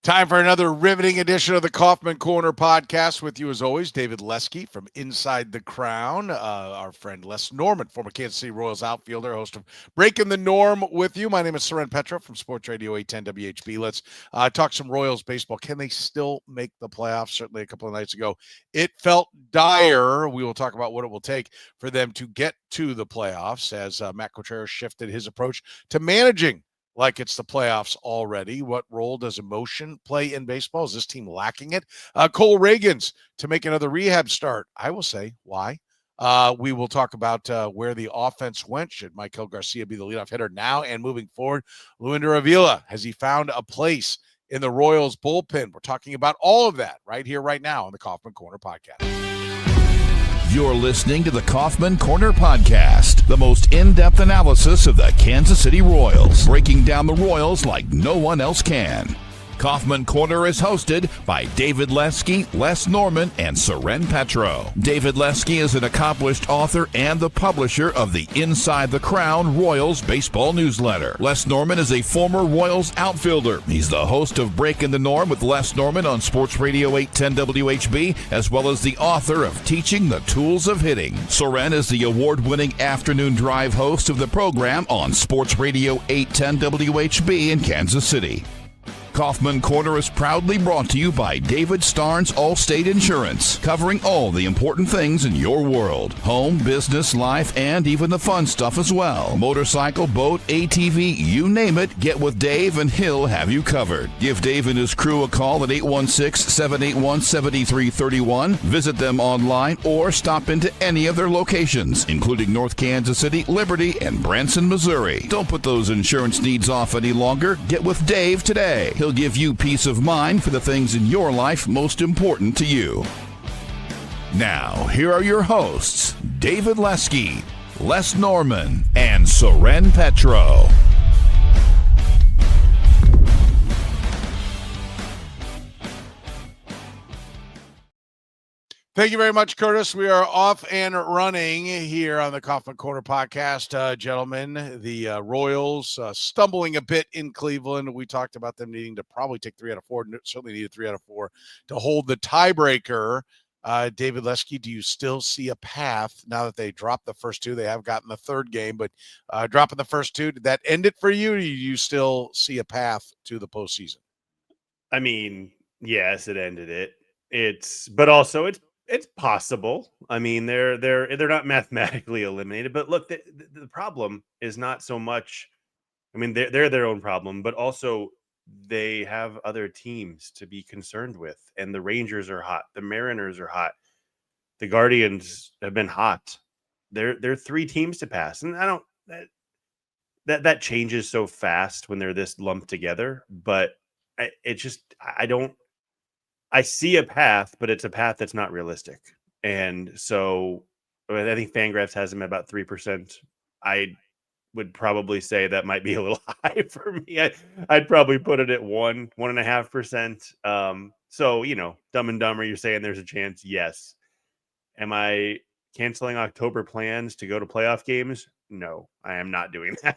Time for another riveting edition of the Kaufman Corner podcast. With you, as always, David Lesky from Inside the Crown. Our friend Les Norman, former Kansas City Royals outfielder, host of Breaking the Norm with you. My name is Soren Petro from Sports Radio 810 WHB. Let's talk some Royals baseball. Can they still make the playoffs? Certainly a couple of nights ago, it felt dire. We will talk about what it will take for them to get to the playoffs as Matt Quatraro shifted his approach to managing like it's the playoffs already. What role does emotion play in baseball? Is this team lacking it? Cole Ragans to make another rehab start. I will say why. We will talk about where the offense went. Should Maikel Garcia be the leadoff hitter now and moving forward? Luinder Avila, has he found a place in the Royals bullpen? We're talking about all of that right here, right now on the Kaufman Corner podcast. You're listening to the Kaufman Corner Podcast, the most in-depth analysis of the Kansas City Royals, breaking down the Royals like no one else can. Kaufman Corner is hosted by David Lesky, Les Norman, and Soren Petro. David Lesky is an accomplished author and the publisher of the Inside the Crown Royals baseball newsletter. Les Norman is a former Royals outfielder. He's the host of Breaking the Norm with Les Norman on Sports Radio 810 WHB, as well as the author of Teaching the Tools of Hitting. Soren is the award-winning afternoon drive host of the program on Sports Radio 810 WHB in Kansas City. Kaufman Corner is proudly brought to you by David Starnes Allstate Insurance, covering all the important things in your world. Home, business, life, and even the fun stuff as well. Motorcycle, boat, ATV, you name it, get with Dave and he'll have you covered. Give Dave and his crew a call at 816-781-7331. Visit them online or stop into any of their locations, including North Kansas City, Liberty, and Branson, Missouri. Don't put those insurance needs off any longer. Get with Dave today. He'll give you peace of mind for the things in your life most important to you. Now, here are your hosts, David Lesky, Les Norman, and Soren Petro. Thank you very much, Curtis. We are off and running here on the Kaufman Corner podcast. Gentlemen, the Royals stumbling a bit in Cleveland. We talked about them needing to probably take 3 out of 4, certainly needed 3 out of 4 to hold the tiebreaker. David Lesky, do you still see a path now that they dropped the first 2? They have gotten the third game, but dropping the first 2, did that end it for you? Or do you still see a path to the postseason? I mean, yes, it ended it. But also it's possible. I mean, they're not mathematically eliminated, but look, the problem is not so much. I mean, they're their own problem, but also they have other teams to be concerned with. And the Rangers are hot. The Mariners are hot. The Guardians have been hot. They're 3 teams to pass, and I don't that changes so fast when they're this lumped together. But I see a path, but it's a path that's not realistic. And so I think Fangraphs has them at about 3%. I would probably say that might be a little high for me. I'd probably put it at 1.5%. So, Dumb and Dumber, you're saying there's a chance. Yes. Am I canceling October plans to go to playoff games? No, I am not doing that.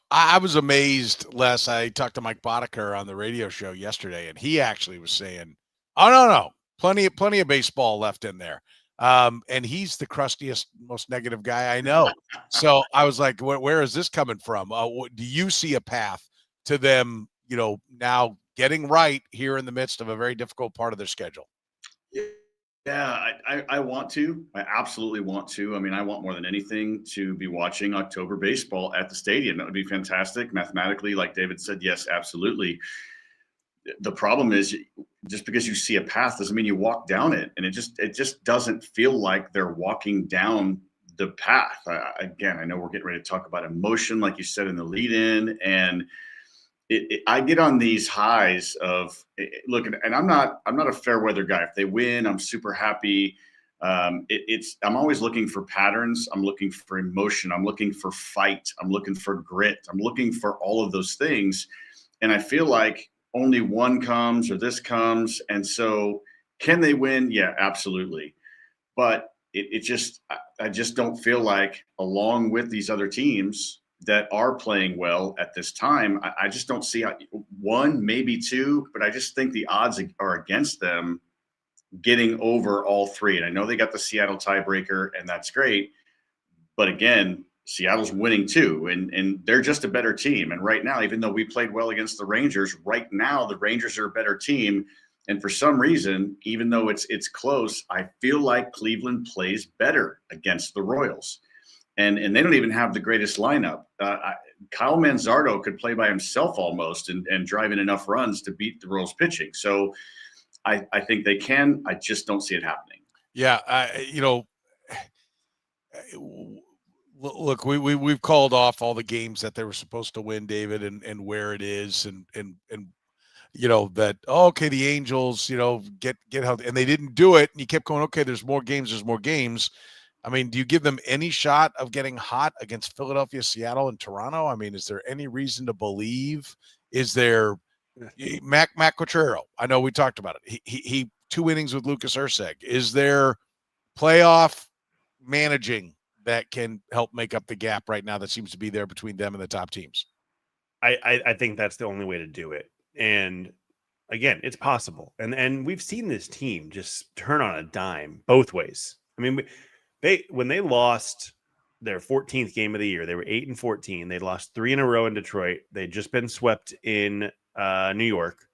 I was amazed, Les. I talked to Mike Boddicker on the radio show yesterday, and he actually was saying, oh, no, plenty of baseball left in there. And he's the crustiest, most negative guy I know. So I was like, where is this coming from? Do you see a path to them, now getting right here in the midst of a very difficult part of their schedule? Yeah, I want to. I absolutely want to. I mean, I want more than anything to be watching October baseball at the stadium. That would be fantastic. Mathematically, like David said, yes, absolutely. The problem is just because you see a path doesn't mean you walk down it. And it just doesn't feel like they're walking down the path. Again, I know we're getting ready to talk about emotion, like you said in the lead in, and I get on these highs of look, and I'm not a fair weather guy. If they win, I'm super happy. I'm always looking for patterns. I'm looking for emotion. I'm looking for fight. I'm looking for grit. I'm looking for all of those things. And I feel like only one comes or this comes. And so can they win? Yeah, absolutely. But I just don't feel like, along with these other teams, that are playing well at this time. I just don't see one, maybe two, but I just think the odds are against them getting over all three. And I know they got the Seattle tiebreaker, and that's great. But again, Seattle's winning too, and they're just a better team. And right now, even though we played well against the Rangers, right now the Rangers are a better team. And for some reason, even though it's close, I feel like Cleveland plays better against the Royals. And they don't even have the greatest lineup. Kyle Manzardo could play by himself almost and drive in enough runs to beat the Royals pitching. So I think they can. I just don't see it happening. Yeah, look, we've called off all the games that they were supposed to win, David, and where it is, and that okay, the Angels, get healthy, and they didn't do it, and you kept going, okay, there's more games. I mean, do you give them any shot of getting hot against Philadelphia, Seattle, and Toronto? I mean, is there any reason to believe? Is there Mac Quatraro? I know we talked about it. He 2 innings with Lucas Erceg. Is there playoff managing that can help make up the gap right now that seems to be there between them and the top teams? I think that's the only way to do it. And again, it's possible. And we've seen this team just turn on a dime both ways. I mean, when they lost their 14th game of the year, they were 8-14. They lost 3 in a row in Detroit. They'd just been swept in New York.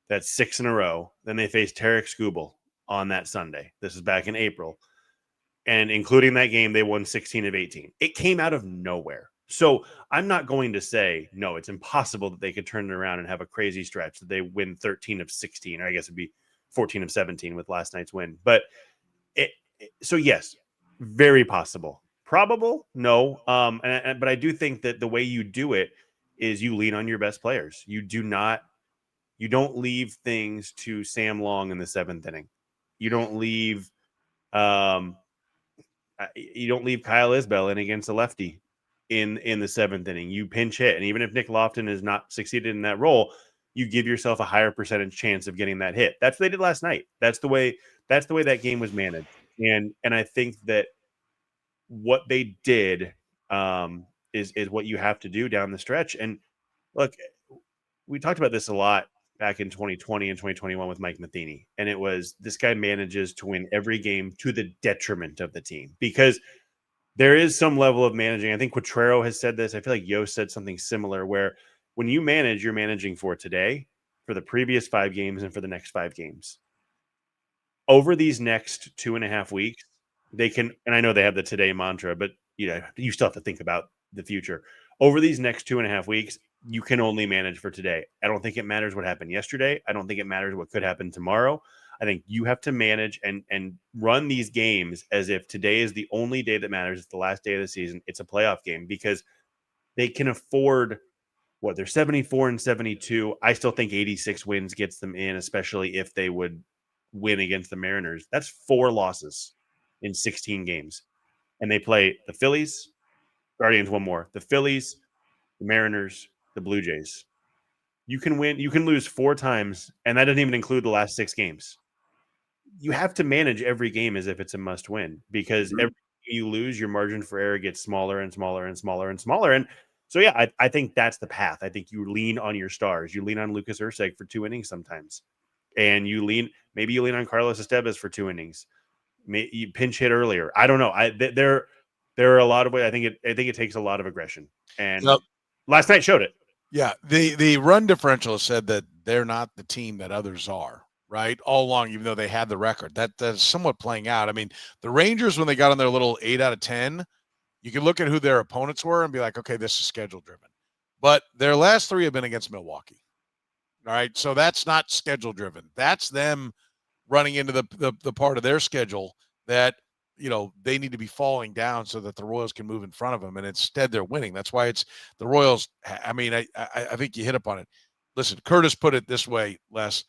That's 6 in a row. Then they faced Tarek Skubal on that Sunday. This is back in April. And including that game, they won 16 of 18. It came out of nowhere. So I'm not going to say, no, it's impossible that they could turn it around and have a crazy stretch that they win 13 of 16, or I guess it'd be 14 of 17 with last night's win. But so yes, very possible. Probable? No. But I do think that the way you do it is you lean on your best players. You don't leave things to Sam Long in the 7th inning. You don't leave Kyle Isbell in against a lefty in the 7th inning. You pinch hit. And even if Nick Lofton has not succeeded in that role, you give yourself a higher percentage chance of getting that hit. That's what they did last night. That's the way that game was managed. And I think that what they did is what you have to do down the stretch. And look, we talked about this a lot back in 2020 and 2021 with Mike Matheny. And it was, this guy manages to win every game to the detriment of the team, because there is some level of managing. I think Quatraro has said this. I feel like Yost said something similar, where when you manage, you're managing for today, for the previous 5 games, and for the next 5 games. Over these next 2.5 weeks, they can, and I know they have the today mantra, but you still have to think about the future. Over these next 2.5 weeks, you can only manage for today. I don't think it matters what happened yesterday. I don't think it matters what could happen tomorrow. I think you have to manage and run these games as if today is the only day that matters. It's the last day of the season. It's a playoff game, because they can afford they're 74-72. I still think 86 wins gets them in, especially if they would win against the Mariners. That's 4 losses in 16 games. And they play the Phillies, Guardians, one more, the Phillies, the Mariners, the Blue Jays. You can win, you can lose 4 times, and that doesn't even include the last 6 games. You have to manage every game as if it's a must win, because every game you lose, your margin for error gets smaller and smaller and smaller and smaller. And so, yeah, I think that's the path. I think you lean on your stars. You lean on Lucas Erceg for 2 innings sometimes. And maybe you lean on Carlos Estevez for 2 innings. You pinch hit earlier. I don't know. There are a lot of ways. I think it takes a lot of aggression. And last night showed it. Yeah. The run differential said that they're not the team that others are, right? All along, even though they had the record. That's somewhat playing out. I mean, the Rangers, when they got on their little 8 out of 10, you can look at who their opponents were and be like, okay, this is schedule driven. But their last 3 have been against Milwaukee. All right. So that's not schedule driven. That's them running into the part of their schedule that, they need to be falling down so that the Royals can move in front of them. And instead they're winning. That's why it's the Royals. I mean, I think you hit upon it. Listen, Curtis put it this way, Les.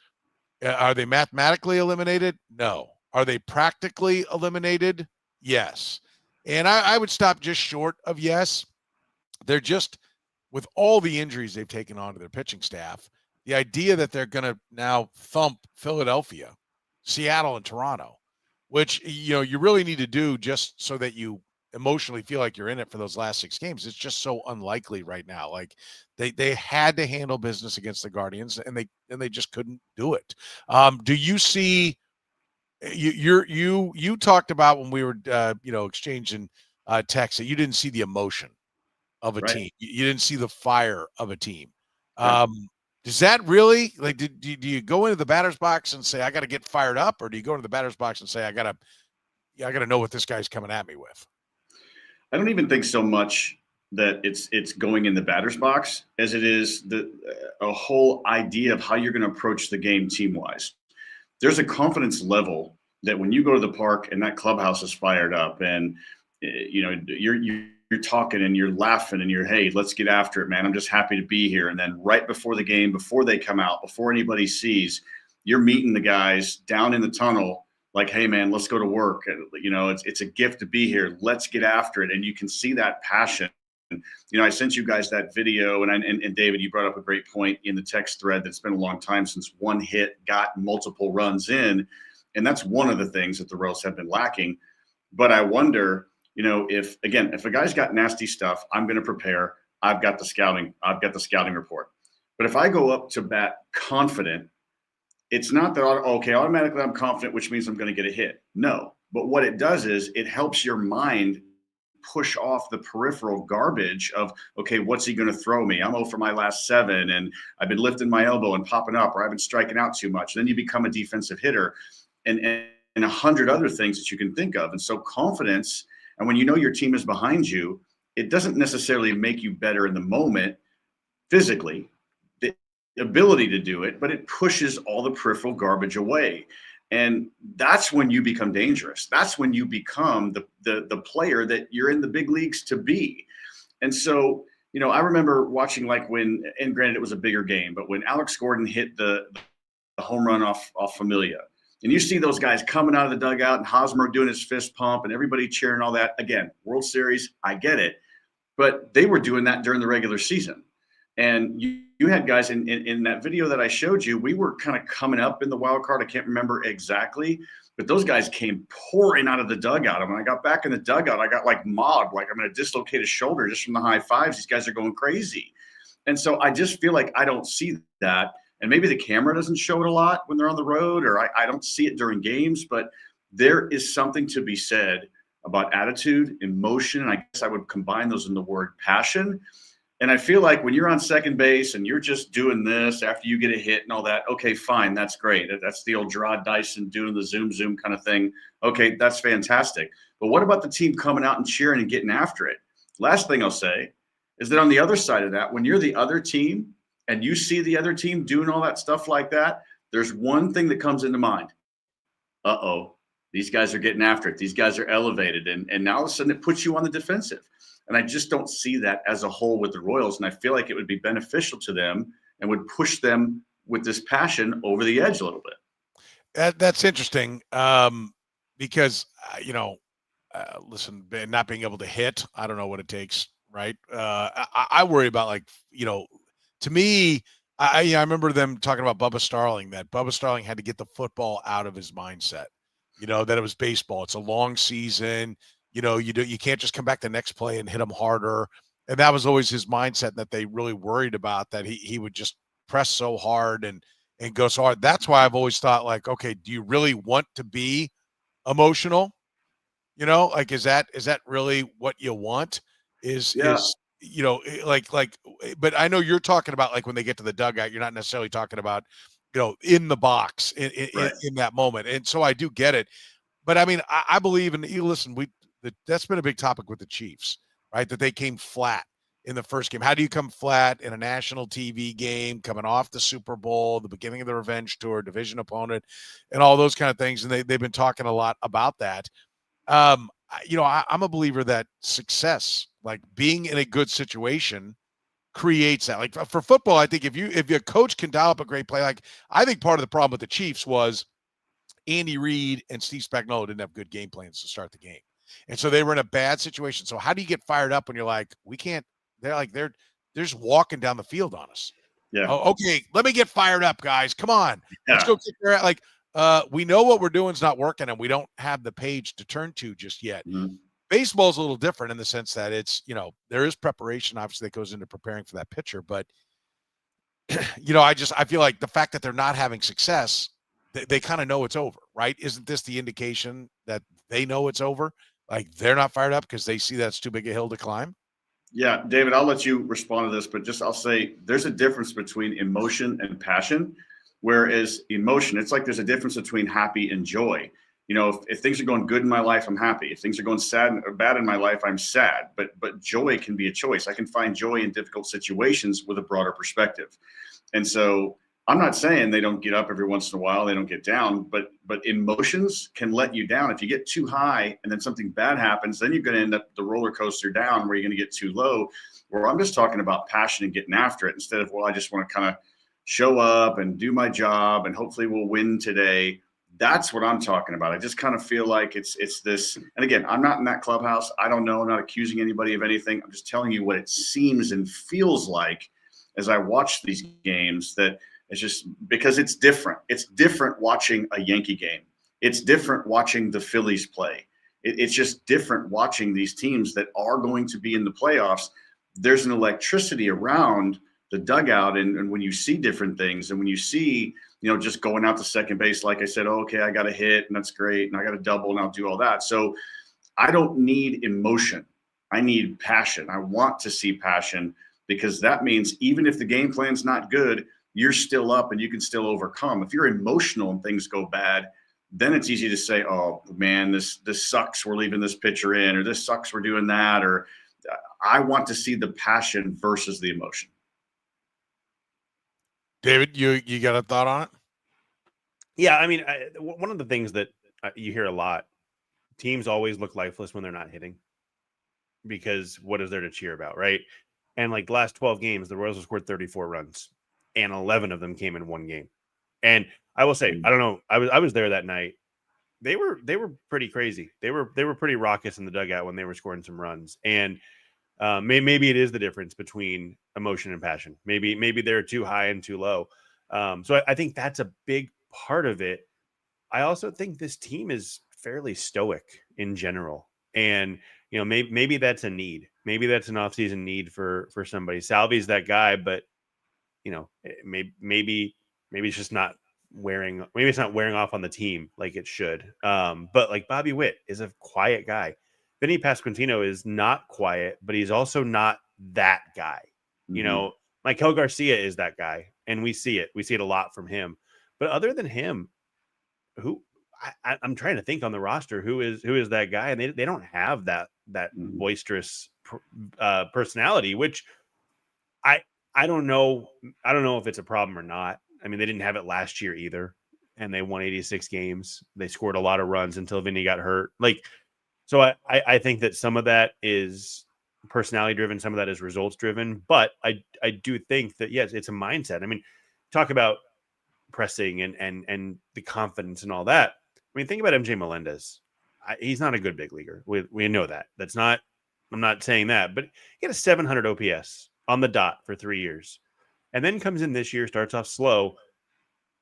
Are they mathematically eliminated? No. Are they practically eliminated? Yes. And I would stop just short of yes. They're just, with all the injuries they've taken on to their pitching staff, the idea that they're going to now thump Philadelphia, Seattle, and Toronto, which, you really need to do just so that you emotionally feel like you're in it for those last 6 games. It's just so unlikely right now. Like they had to handle business against the Guardians, and they just couldn't do it. Do you see? You talked about when we were exchanging texts that you didn't see the emotion of a Right. team. You didn't see the fire of a team. Yeah. Does that really like? Do you go into the batter's box and say I got to get fired up, or do you go into the batter's box and say I got to know what this guy's coming at me with? I don't even think so much that it's going in the batter's box as it is a whole idea of how you're going to approach the game team wise. There's a confidence level that when you go to the park and that clubhouse is fired up and you're talking and you're laughing and you're, hey, let's get after it, man. I'm just happy to be here. And then right before the game, before they come out, before anybody sees, you're meeting the guys down in the tunnel like, hey, man, let's go to work. It's a gift to be here. Let's get after it. And you can see that passion. I sent you guys that video, and David, you brought up a great point in the text thread. That's been a long time since one hit got multiple runs in, and that's one of the things that the Royals have been lacking. But I wonder, if a guy's got nasty stuff, I'm going to prepare. I've got the scouting report. But if I go up to bat confident, it's not that automatically I'm confident, which means I'm going to get a hit. No, but what it does is it helps your mind push off the peripheral garbage of, okay, what's he going to throw me? I'm 0 for my last 7, and I've been lifting my elbow and popping up, or I've been striking out too much. Then you become a defensive hitter and 100 other things that you can think of. And so confidence, and when you know your team is behind you, it doesn't necessarily make you better in the moment physically, the ability to do it, but it pushes all the peripheral garbage away. And that's when you become dangerous. That's when you become the player that you're in the big leagues to be. And so, I remember watching and granted it was a bigger game, but when Alex Gordon hit the home run off Familia, and you see those guys coming out of the dugout and Hosmer doing his fist pump and everybody cheering, all that. Again, World Series, I get it. But they were doing that during the regular season. And you had guys in that video that I showed you, we were kind of coming up in the wild card. I can't remember exactly, but those guys came pouring out of the dugout. And when I got back in the dugout, I got mobbed, like I'm going to dislocate a shoulder just from the high fives. These guys are going crazy. And so I just feel like I don't see that. And maybe the camera doesn't show it a lot when they're on the road, or I don't see it during games, but there is something to be said about attitude, emotion, and I guess I would combine those in the word passion. And I feel like when you're on second base and you're just doing this after you get a hit and all that, okay, fine, that's great. That's the old Gerard Dyson doing the zoom kind of thing. Okay, that's fantastic. But what about the team coming out and cheering and getting after it? Last thing I'll say is that on the other side of that, when you're the other team and you see the other team doing all that stuff like that, there's one thing that comes into mind. Uh-oh, these guys are getting after it. These guys are elevated. And now all of a sudden it puts you on the defensive. And I just don't see that as a whole with the Royals. And I feel like it would be beneficial to them and would push them with this passion over the edge a little bit. That's interesting because, listen, not being able to hit, I don't know what it takes, right? I worry about to me, I remember them talking about Bubba Starling, that Bubba Starling had to get the football out of his mindset, that it was baseball. It's a long season. You can't just come back the next play and hit him harder. And that was always his mindset, that they really worried about, that he would just press so hard and go so hard. That's why I've always thought, okay, do you really want to be emotional? Is that really what you want? But I know you're talking about when they get to the dugout, you're not necessarily talking about, in the box in that moment. And so I do get it. But I mean, I believe that's been a big topic with the Chiefs, right? That they came flat in the first game. How do you come flat in a national TV game, coming off the Super Bowl, the beginning of the revenge tour, division opponent, and all those kind of things? And they've been talking a lot about that. I'm a believer that success, being in a good situation, creates that. For football, I think if your coach can dial up a great play, I think part of the problem with the Chiefs was Andy Reid and Steve Spagnuolo didn't have good game plans to start the game. And so they were in a bad situation. So how do you get fired up when you're we can't, they're just walking down the field on us. Yeah. Oh, okay. Let me get fired up, guys. Come on. Yeah. Let's go kick their ass. We know what we're doing is not working and we don't have the page to turn to just yet. Mm-hmm. Baseball's a little different in the sense that it's, there is preparation obviously that goes into preparing for that pitcher, but I feel like the fact that they're not having success, they kind of know it's over, right? Isn't this the indication that they know it's over? Like they're not fired up because they see that's too big a hill to climb? Yeah, David, I'll let you respond to this, but I'll say there's a difference between emotion and passion. Whereas emotion, it's like there's a difference between happy and joy. If things are going good in my life, I'm happy. If things are going sad or bad in my life, I'm sad. But joy can be a choice. I can find joy in difficult situations with a broader perspective. And so I'm not saying they don't get up every once in a while, they don't get down, but emotions can let you down. If you get too high and then something bad happens, then you're going to end up the roller coaster down where you're going to get too low. Where I'm just talking about passion and getting after it instead of, well, I just want to kind of show up and do my job and hopefully we'll win today. That's what I'm talking about. I just kind of feel like it's this. And again, I'm not in that clubhouse. I don't know. I'm not accusing anybody of anything. I'm just telling you what it seems and feels like as I watch these games, that it's just because it's different. It's different watching a Yankee game. It's different watching the Phillies play. It's just different watching these teams that are going to be in the playoffs. There's an electricity around the dugout. And when you see different things and when you see, just going out to second base, like I said, oh, okay, I got a hit and that's great. And I got a double and I'll do all that. So I don't need emotion. I need passion. I want to see passion because that means even if the game plan's not good, you're still up and you can still overcome. If you're emotional and things go bad, then it's easy to say, oh man, this sucks. We're leaving this pitcher in, or this sucks. We're doing that. Or I want to see the passion versus the emotion. David, you got a thought on it? Yeah. I mean, one of the things that you hear a lot, teams always look lifeless when they're not hitting because what is there to cheer about? Right. And like the last 12 games, the Royals have scored 34 runs and 11 of them came in one game. And I will say, I don't know. I was there that night. They were pretty crazy. They were pretty raucous in the dugout when they were scoring some runs. And maybe it is the difference between emotion and passion. Maybe they're too high and too low. So I think that's a big part of it. I also think this team is fairly stoic in general. And, maybe that's a need. Maybe that's an offseason need for somebody. Salvi's that guy, but, maybe it's just not wearing off on the team like it should. But like Bobby Witt is a quiet guy. Vinny Pasquantino is not quiet, but he's also not that guy. Mm-hmm. Maikel Garcia is that guy, and we see it. We see it a lot from him. But other than him, I'm trying to think on the roster who is that guy, and they don't have that mm-hmm. boisterous personality, which I don't know. I don't know if it's a problem or not. I mean, they didn't have it last year either, and they won 86 games. They scored a lot of runs until Vinny got hurt. So I think that some of that is personality driven, some of that is results driven. But I do think that, yes, it's a mindset. I mean, talk about pressing and the confidence and all that. I mean, think about MJ Melendez. He's not a good big leaguer. We know that. I'm not saying that, but he had a 700 OPS on the dot for 3 years, and then comes in this year, starts off slow.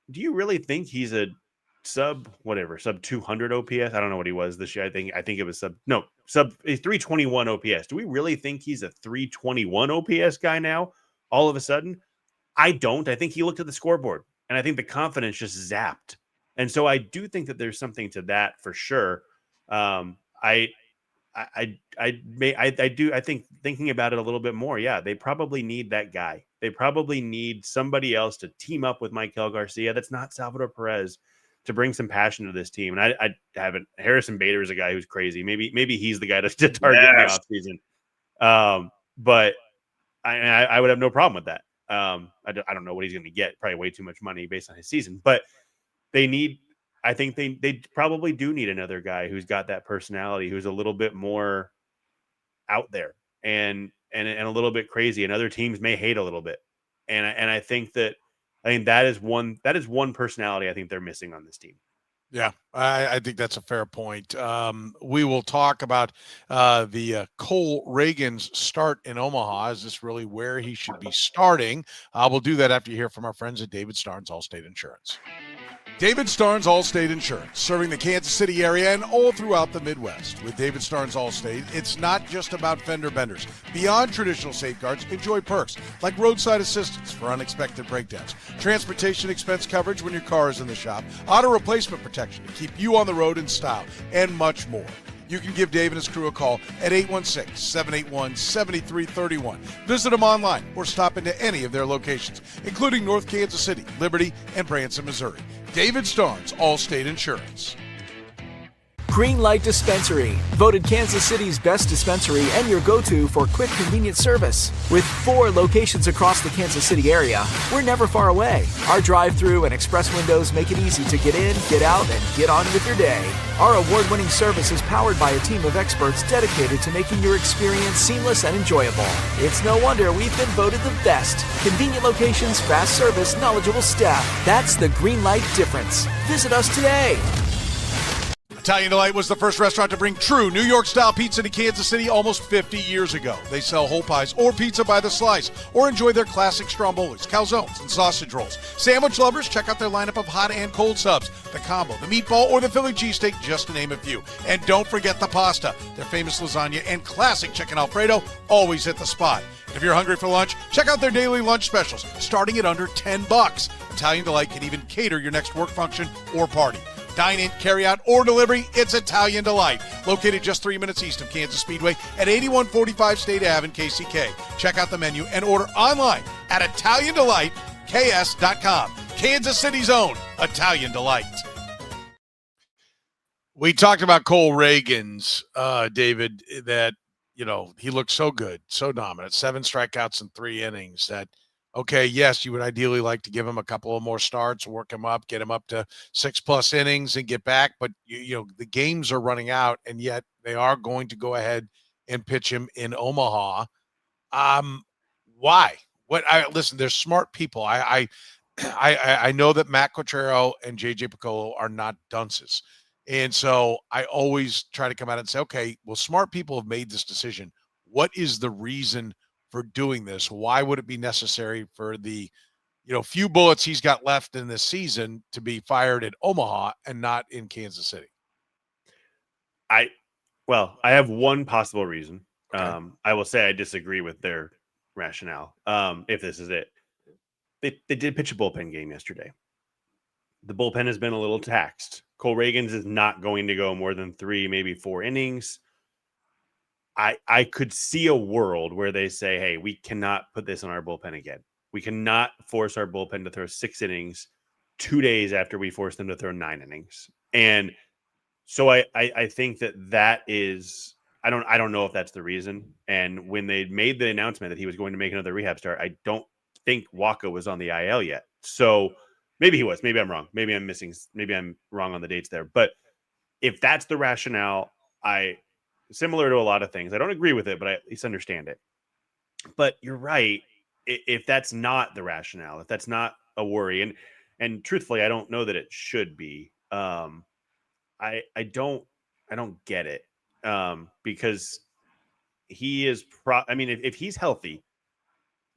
Do you really think he's a sub 200 OPS? I don't know what he was this year. I think it was sub 321 OPS. Do we really think he's a 321 OPS guy now? All of a sudden, I don't. I think he looked at the scoreboard, and I think the confidence just zapped. And so I do think that there's something to that for sure. I think thinking about it a little bit more, yeah, they probably need that guy. They probably need somebody else to team up with Maikel Garcia. That's not Salvador Perez, to bring some passion to this team. And I haven't. Harrison Bader is a guy who's crazy. Maybe he's the guy to target in the offseason. But I would have no problem with that. I don't know what he's going to get. Probably way too much money based on his season. But I think they probably do need another guy who's got that personality, who's a little bit more out there and a little bit crazy, and other teams may hate a little bit. And I think that is one personality I think they're missing on this team. Yeah, I think that's a fair point. We will talk about the Cole Ragans start in Omaha. Is this really where he should be starting? We'll do that after you hear from our friends at David Starnes Allstate Insurance. David Starnes Allstate Insurance, serving the Kansas City area and all throughout the Midwest. With David Starnes Allstate, it's not just about fender benders. Beyond traditional safeguards, enjoy perks like roadside assistance for unexpected breakdowns, transportation expense coverage when your car is in the shop, auto replacement protection to keep you on the road in style, and much more. You can give Dave and his crew a call at 816-781-7331. Visit them online or stop into any of their locations, including North Kansas City, Liberty, and Branson, Missouri. David Starnes, Allstate Insurance. Green Light Dispensary, voted Kansas City's best dispensary and your go-to for quick, convenient service. With 4 locations across the Kansas City area, we're never far away. Our drive-thru and express windows make it easy to get in, get out, and get on with your day. Our award-winning service is powered by a team of experts dedicated to making your experience seamless and enjoyable. It's no wonder we've been voted the best. Convenient locations, fast service, knowledgeable staff. That's the Green Light difference. Visit us today. Italian Delight was the first restaurant to bring true New York-style pizza to Kansas City almost 50 years ago. They sell whole pies or pizza by the slice, or enjoy their classic strombolis, calzones, and sausage rolls. Sandwich lovers, check out their lineup of hot and cold subs, the combo, the meatball, or the Philly cheesesteak, just to name a few. And don't forget the pasta. Their famous lasagna and classic chicken Alfredo always hit the spot. And if you're hungry for lunch, check out their daily lunch specials, starting at under $10. Italian Delight can even cater your next work function or party. Dine-in, carry-out, or delivery, it's Italian Delight. Located just 3 minutes east of Kansas Speedway at 8145 State Ave in KCK. Check out the menu and order online at ItalianDelightKS.com. Kansas City's own Italian Delight. We talked about Cole Ragans, David, that, he looked so good, so dominant. 7 strikeouts in 3 innings that, okay, yes, you would ideally like to give him a couple of more starts, work him up, get him up to 6+ innings and get back. But, the games are running out, and yet they are going to go ahead and pitch him in Omaha. Why? Listen, there's smart people. I know that Matt Quatraro and JJ Piccolo are not dunces. And so I always try to come out and say, okay, well, smart people have made this decision. What is the reason for doing this? Why would it be necessary for the, few bullets he's got left in this season to be fired at Omaha and not in Kansas City? I have one possible reason. Okay. I will say I disagree with their rationale. If this is it, they did pitch a bullpen game yesterday. The bullpen has been a little taxed. Cole Ragans is not going to go more than 3, maybe 4 innings. I could see a world where they say, hey, we cannot put this on our bullpen again. We cannot force our bullpen to throw 6 innings 2 days after we force them to throw 9 innings. And so I think that is, I don't know if that's the reason. And when they made the announcement that he was going to make another rehab start, I don't think Waka was on the IL yet. So maybe he was, maybe I'm wrong. Maybe I'm wrong on the dates there. But if that's the rationale, similar to a lot of things, I don't agree with it, but I at least understand it. But you're right. If that's not the rationale, if that's not a worry, and truthfully, I don't know that it should be. I don't get it. Because he is if he's healthy,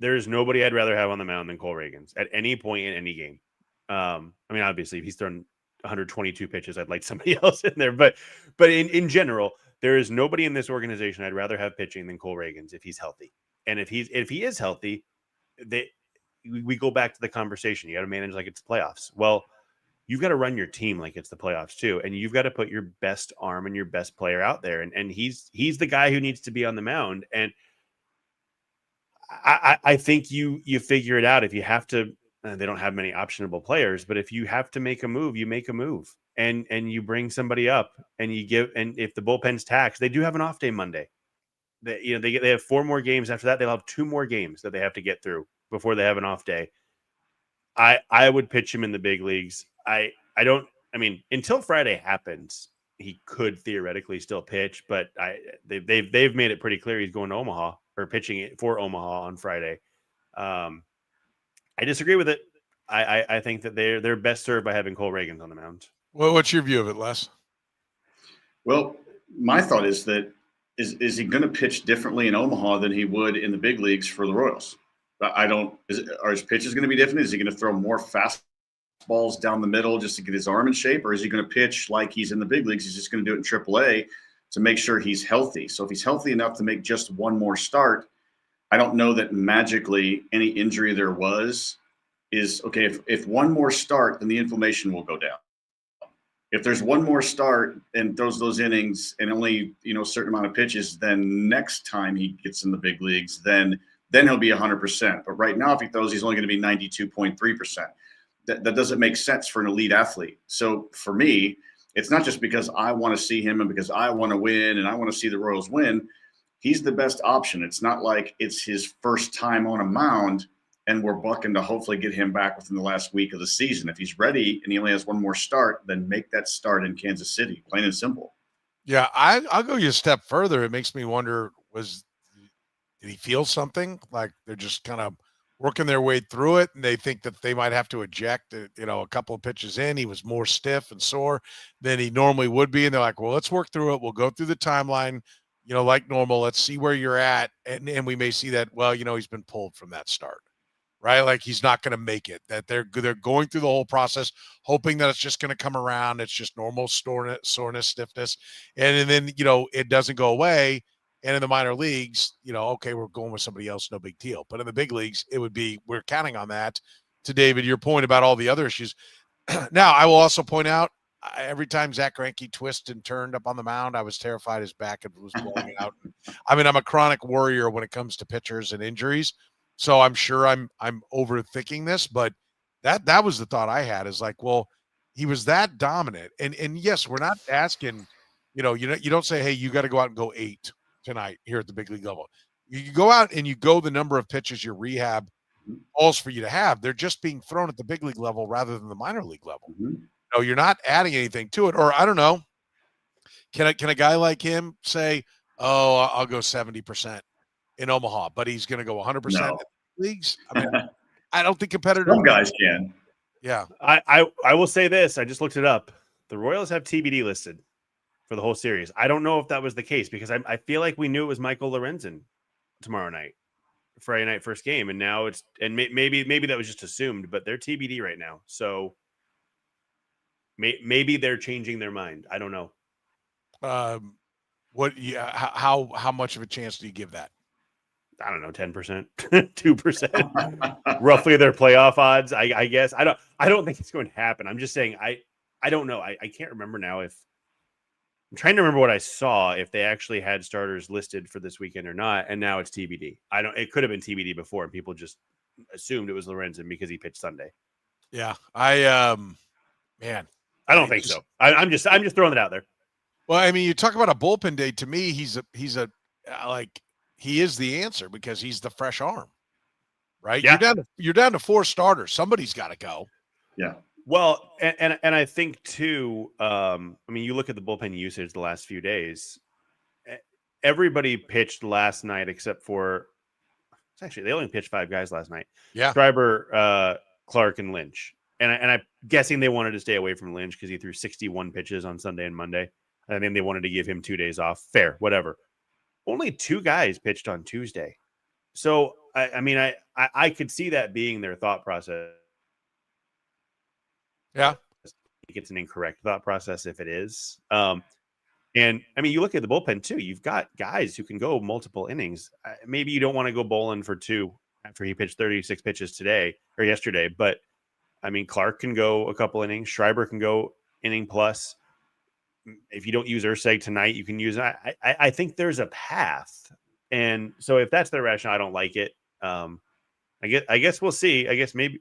there is nobody I'd rather have on the mound than Cole Ragans at any point in any game. Obviously, if he's thrown 122 pitches, I'd like somebody else in there. But in general, there is nobody in this organization I'd rather have pitching than Cole Ragans if he's healthy. And if he is healthy, we go back to the conversation. You got to manage like it's playoffs. Well, you've got to run your team like it's the playoffs too, and you've got to put your best arm and your best player out there. And he's the guy who needs to be on the mound. And I think you figure it out if you have to. They don't have many optionable players, but if you have to make a move, you make a move. And you bring somebody up and you give, and if the bullpen's taxed, they do have an off day Monday. They have 4 more games after that. They'll have 2 more games that they have to get through before they have an off day. I would pitch him in the big leagues. Until Friday happens, he could theoretically still pitch, but they've made it pretty clear he's going to Omaha or pitching it for Omaha on Friday. I disagree with it. I think that they're best served by having Cole Ragans on the mound. Well, what's your view of it, Les? Well, my thought is that is he going to pitch differently in Omaha than he would in the big leagues for the Royals? Are his pitches going to be different? Is he going to throw more fast balls down the middle just to get his arm in shape, or is he going to pitch like he's in the big leagues? He's just going to do it in AAA to make sure he's healthy. So if he's healthy enough to make just one more start, I don't know that magically any injury there was is okay. If one more start, then the inflammation will go down. If there's one more start and throws those innings and only, a certain amount of pitches, then next time he gets in the big leagues, then he'll be 100%. But right now, if he throws, he's only going to be 92.3%. That doesn't make sense for an elite athlete. So for me, it's not just because I want to see him and because I want to win and I want to see the Royals win. He's the best option. It's not like it's his first time on a mound and we're bucking to hopefully get him back within the last week of the season. If he's ready and he only has one more start, then make that start in Kansas City, plain and simple. Yeah, I'll go you a step further. It makes me wonder, did he feel something? Like they're just kind of working their way through it and they think that they might have to eject, a couple of pitches in. He was more stiff and sore than he normally would be. And they're like, well, let's work through it. We'll go through the timeline, like normal. Let's see where you're at. And we may see that, well, he's been pulled from that start. Right? Like he's not going to make it, that they're going through the whole process, hoping that it's just going to come around. It's just normal soreness, stiffness. And then, it doesn't go away. And in the minor leagues, okay, we're going with somebody else. No big deal. But in the big leagues, it would be, we're counting on that. To David, your point about all the other issues. Now, I will also point out, every time Zach Greinke twisted and turned up on the mound, I was terrified his back was blowing out. I mean, I'm a chronic worrier when it comes to pitchers and injuries. So I'm sure I'm overthinking this, but that was the thought I had, is like, well, he was that dominant. And yes, we're not asking, you don't say, hey, you got to go out and go 8 tonight here at the big league level. You go out and you go the number of pitches your rehab calls for you to have. They're just being thrown at the big league level rather than the minor league level. Mm-hmm. You're not adding anything to it. Or I don't know. Can a guy like him say, oh, I'll go 70% in Omaha, but he's going to go 100% in leagues? I mean, I don't think competitors. Some guys can. Yeah. I will say this. I just looked it up. The Royals have TBD listed for the whole series. I don't know if that was the case because I feel like we knew it was Maikel Garcia tomorrow night, Friday night first game, and now it's maybe that was just assumed, but they're TBD right now. So maybe they're changing their mind. I don't know. How much of a chance do you give that? I don't know, 10%, 2%, roughly their playoff odds. I guess I don't think it's going to happen. I'm just saying, I don't know. I can't remember now I'm trying to remember what I saw, if they actually had starters listed for this weekend or not. And now it's TBD. It could have been TBD before and people just assumed it was Lorenzen because he pitched Sunday. Yeah. I don't think so. I'm just throwing it out there. Well, I mean, you talk about a bullpen day. To me, he is the answer because he's the fresh arm, right? Yeah. You're down to 4 starters. Somebody's got to go. Yeah. Well, and I think too, you look at the bullpen usage the last few days, everybody pitched last night except for, actually, they only pitched 5 guys last night. Yeah. Schreiber, Clark, and Lynch. And I'm guessing they wanted to stay away from Lynch because he threw 61 pitches on Sunday and Monday. I think they wanted to give him 2 days off. Fair, whatever. Only 2 guys pitched on Tuesday. So, I could see that being their thought process. Yeah. I think it's an incorrect thought process if it is. You look at the bullpen too. You've got guys who can go multiple innings. Maybe you don't want to go Bolin for 2 after he pitched 36 pitches today or yesterday. But, Clark can go a couple innings. Schreiber can go inning plus. If you don't use Urseg tonight, you can use it. I think there's a path. And so if that's their rationale, I don't like it. I guess we'll see. I guess maybe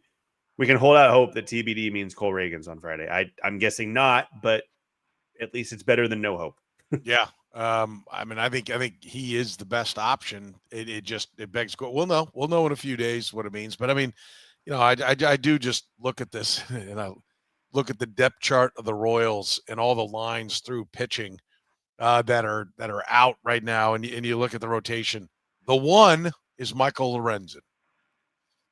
we can hold out hope that TBD means Cole Ragans on Friday. I'm guessing not, but at least it's better than no hope. Yeah. I think he is the best option. It begs we'll know in a few days what it means. But I do just look at this and I look at the depth chart of the Royals and all the lines through pitching that are out right now. And you look at the rotation. The 1 is Maikel Lorenzen.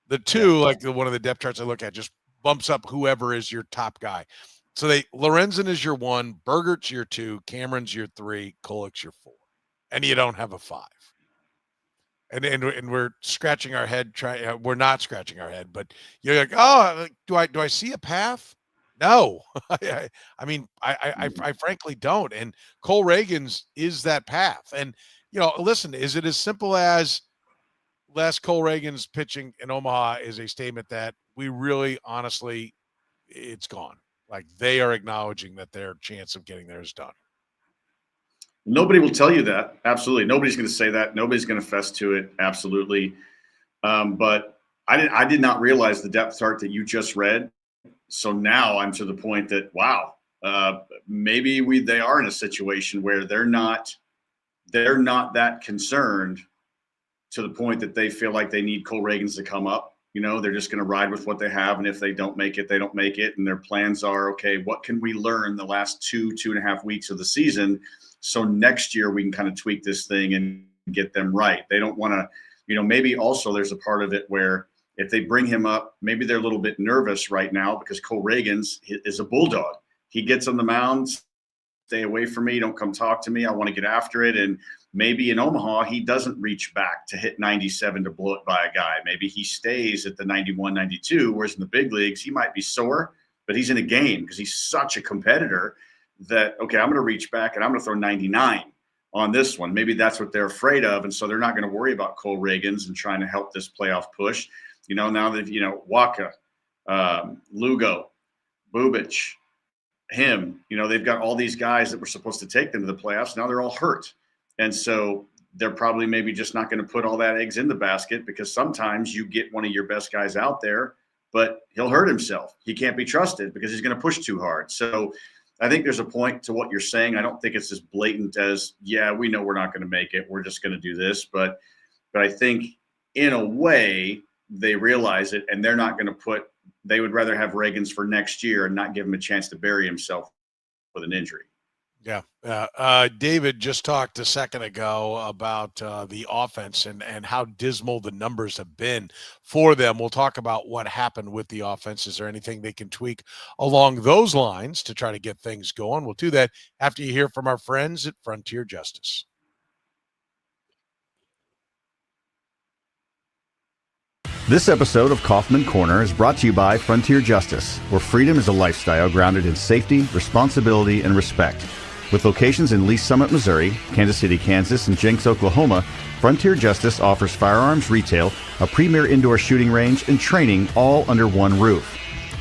The 2, one of the depth charts I look at, just bumps up whoever is your top guy. So Lorenzen is your 1, Bergert's your 2, Cameron's your 3, Kulik's your 4. And you don't have a 5. and we're scratching our head. We're not scratching our head, but you're like, oh, do I see a path? No, I mean, I frankly don't. And Cole Ragans is that path. And listen, is it as simple as Cole Ragans pitching in Omaha is a statement that we really, honestly, it's gone. Like they are acknowledging that their chance of getting there is done. Nobody will tell you that. Absolutely. Nobody's going to say that. Nobody's going to fess to it. Absolutely. But I did not realize the depth chart that you just read. So now I'm to the point that, wow, maybe they are in a situation where they're not that concerned to the point that they feel like they need Cole Ragans to come up. They're just going to ride with what they have. And if they don't make it, they don't make it. And their plans are, okay, what can we learn the last 2.5 weeks of the season? So next year we can kind of tweak this thing and get them right. They don't want to, maybe also there's a part of it where if they bring him up, maybe they're a little bit nervous right now because Cole Ragans is a bulldog. He gets on the mound, stay away from me, don't come talk to me. I want to get after it. And maybe in Omaha, he doesn't reach back to hit 97 to blow it by a guy. Maybe he stays at the 91, 92, whereas in the big leagues, he might be sore, but he's in a game because he's such a competitor that, okay, I'm going to reach back and I'm going to throw 99 on this one. Maybe that's what they're afraid of. And so they're not going to worry about Cole Ragans and trying to help this playoff push. Now that, Waka, Lugo, Bubic, him, they've got all these guys that were supposed to take them to the playoffs. Now they're all hurt. And so they're probably maybe just not going to put all that eggs in the basket because sometimes you get one of your best guys out there, but he'll hurt himself. He can't be trusted because he's going to push too hard. So I think there's a point to what you're saying. I don't think it's as blatant as, yeah, we know we're not going to make it. We're just going to do this. But I think in a way they realize it and they're not going to they would rather have Reagans for next year and not give him a chance to bury himself with an injury. Yeah. David just talked a second ago about the offense and how dismal the numbers have been for them. We'll talk about what happened with the offense. Is there anything they can tweak along those lines to try to get things going? We'll do that after you hear from our friends at Frontier Justice. This episode of Kaufman Corner is brought to you by Frontier Justice, where freedom is a lifestyle grounded in safety, responsibility, and respect. With locations in Lee's Summit, Missouri, Kansas City, Kansas, and Jenks, Oklahoma, Frontier Justice offers firearms retail, a premier indoor shooting range, and training all under one roof.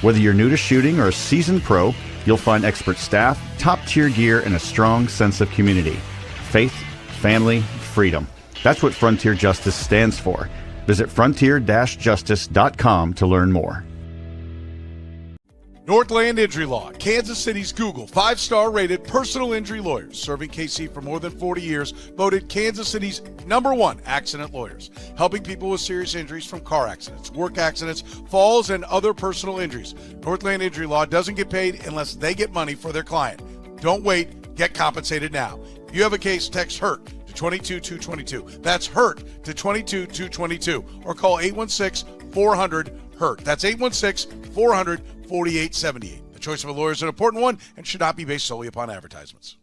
Whether you're new to shooting or a seasoned pro, you'll find expert staff, top-tier gear, and a strong sense of community. Faith, family, freedom. That's what Frontier Justice stands for. Visit frontier-justice.com to learn more. Northland Injury Law, Kansas City's Google 5-star rated personal injury lawyers, serving KC for more than 40 years, voted Kansas City's #1 accident lawyers, helping people with serious injuries from car accidents, work accidents, falls, and other personal injuries. Northland Injury Law doesn't get paid unless they get money for their client. Don't wait, get compensated now. If you have a case, text HURT to 22222. That's HURT to 22222, or call 816-400-HURT. That's 816-400-4878. The choice of a lawyer is an important one and should not be based solely upon advertisements.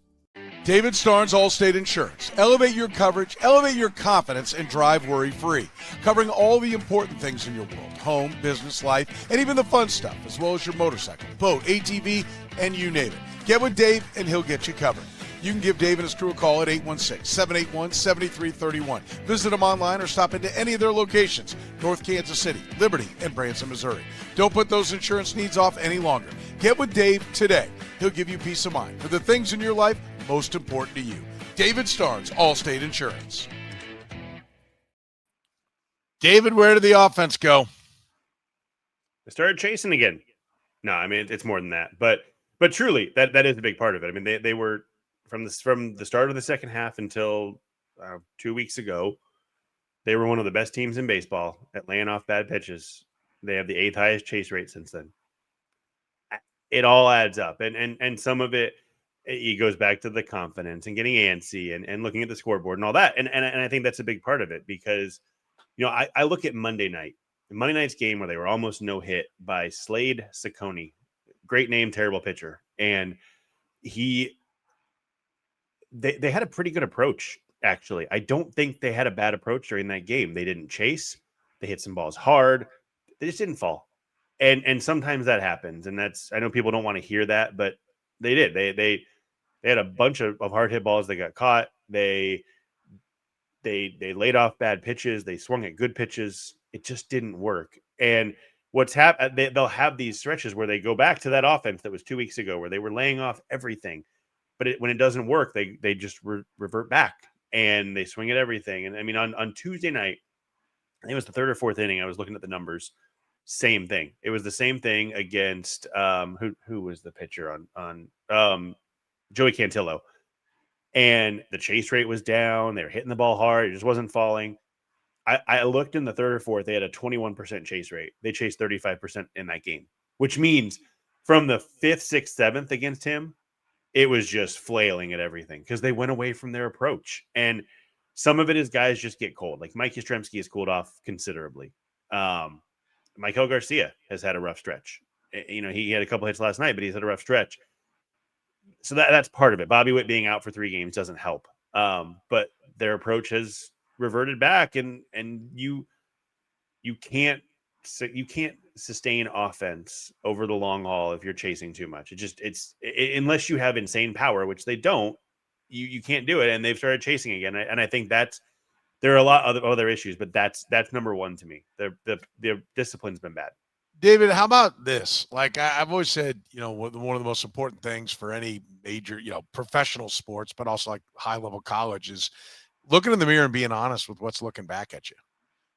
David Starnes Allstate Insurance. Elevate your coverage, elevate your confidence, and drive worry-free. Covering all the important things in your world: home, business, life, and even the fun stuff, as well as your motorcycle, boat, ATV, and you name it. Get with Dave and he'll get you covered. You can give Dave and his crew a call at 816-781-7331. Visit them online or stop into any of their locations: North Kansas City, Liberty, and Branson, Missouri. Don't put those insurance needs off any longer. Get with Dave today. He'll give you peace of mind for the things in your life most important to you. David Starnes, Allstate Insurance. David, where did the offense go? They started chasing again. No, I mean, it's more than that. But truly, that is a big part of it. I mean, they were from the start of the second half until 2 weeks ago, they were one of the best teams in baseball at laying off bad pitches. They have the 8th highest chase rate since then. It all adds up, and some of it goes back to the confidence and getting antsy and looking at the scoreboard and all that. And I think that's a big part of it because, I look at Monday night's game where they were almost no hit by Slade Ciccone. Great name, terrible pitcher. And they had a pretty good approach actually. I don't think they had a bad approach during that game. They didn't chase. They hit some balls hard. They just didn't fall. And sometimes that happens. And I know people don't want to hear that, but they did. They had a bunch of hard hit balls that got caught. They laid off bad pitches. They swung at good pitches. It just didn't work. And they'll have these stretches where they go back to that offense that was 2 weeks ago, where they were laying off everything. But when it doesn't work, they just revert back and they swing at everything. And I mean, on Tuesday night, I think it was the third or fourth inning, I was looking at the numbers. Same thing. It was the same thing against who was the pitcher on Joey Cantillo. And the chase rate was down. They were hitting the ball hard. It just wasn't falling. I looked in the third or fourth. They had a 21% chase rate. They chased 35% in that game, which means from the 5th, 6th, 7th against him, it was just flailing at everything because they went away from their approach. And some of it is guys just get cold. Like Mike Yastrzemski has cooled off considerably. Maikel Garcia has had a rough stretch. He had a couple hits last night, but he's had a rough stretch. So that's part of it. Bobby Witt being out for 3 games doesn't help. But their approach has reverted back, and you can't sustain offense over the long haul if you're chasing too much. Unless you have insane power, which they don't, you can't do it. And they've started chasing again. And I think there are a lot of other issues, but that's number one to me. The discipline's been bad. David, how about this? Like I've always said, one of the most important things for any major, professional sports, but also like high level college is looking in the mirror and being honest with what's looking back at you.